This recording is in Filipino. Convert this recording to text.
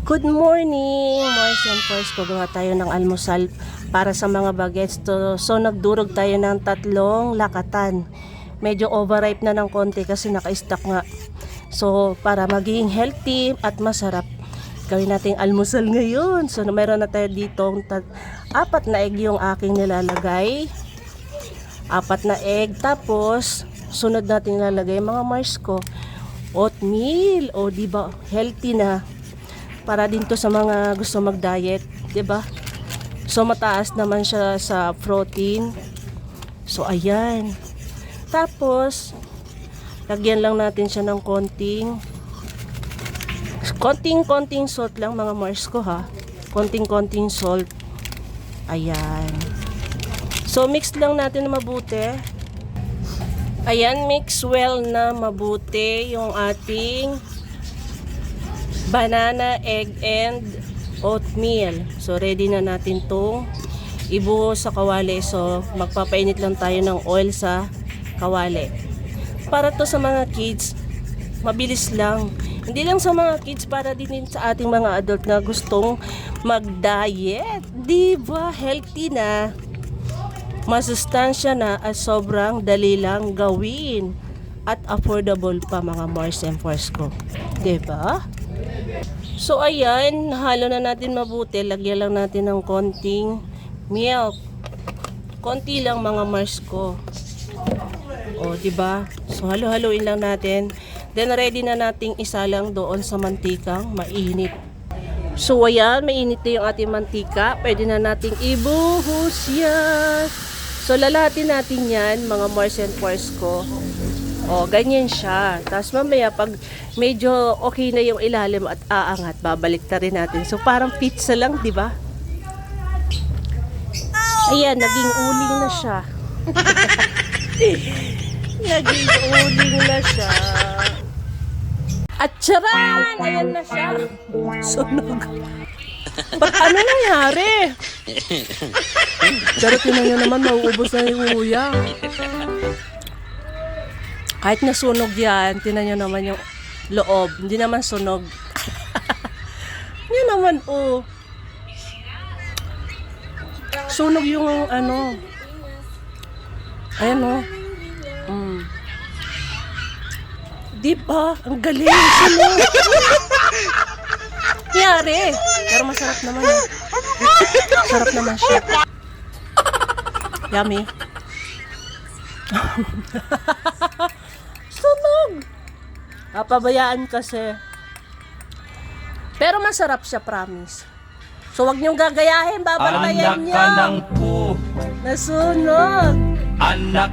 Good morning! Morris and Force, gagawa tayo ng almusal para sa mga bagets. So nagdurog tayo ng 3 lakatan. Medyo overripe na ng konti kasi naka-stock nga. So para maging healthy at masarap, gawin nating almusal ngayon. So meron na tayo dito 4 na egg yung aking nilalagay. 4 na egg. Tapos sunod natin nilalagay mga Mars ko, oatmeal. O diba healthy na, para din to sa mga gusto mag-diet, 'di ba? So mataas naman siya sa protein. So ayan. Tapos lagyan lang natin siya ng konting salt lang mga Mars ko ha. Konting salt. Ayan. So mix lang natin na mabuti. Ayan, mix well na mabuti yung ating banana, egg, and oatmeal. So ready na natin itong ibuhos sa kawali. So magpapainit lang tayo ng oil sa kawali. Para to sa mga kids, mabilis lang. Hindi lang sa mga kids, para din sa ating mga adult na gustong mag-diet. Diba? Healthy na, masustansya na, at sobrang dali lang gawin. At affordable pa mga Mars and Force ko. Diba? So ayan, halo na natin mabuti. Lagyan lang natin ng konting milk. Konti lang mga Mars ko. O, diba? So halo-haloin lang natin. Then ready na nating isalang doon sa mantikang mainit. So ayan, mainit na yung ating mantika. Pwede na nating ibuhos yan. So lalahatin natin yan mga Mars and Force ko. O, ganyan siya. Tapos mamaya pag medyo okay na yung ilalim at aangat, babalik ta rin natin. So parang pizza lang, di ba? Ayan, naging uling na siya. Naging uling na siya. At charan! Ayan na siya. Sunog. Ano nangyari? Pero tinan nyo naman, mauubos na yung uya. Kahit nasunog yan, tinan nyo naman yung loob. Hindi naman sunog. Hindi naman, oh. Sunog yung ano. Ayan, oh. Diba? Ang galing. Sunog. Yari. Pero masarap naman eh. Sarap naman siya. Yummy. Sunog. Pabayaan kasi. Pero masarap siya, promise. So wag niyong gagayahin, babantayan niyo. Anak ka ng po. Nasunog. Anak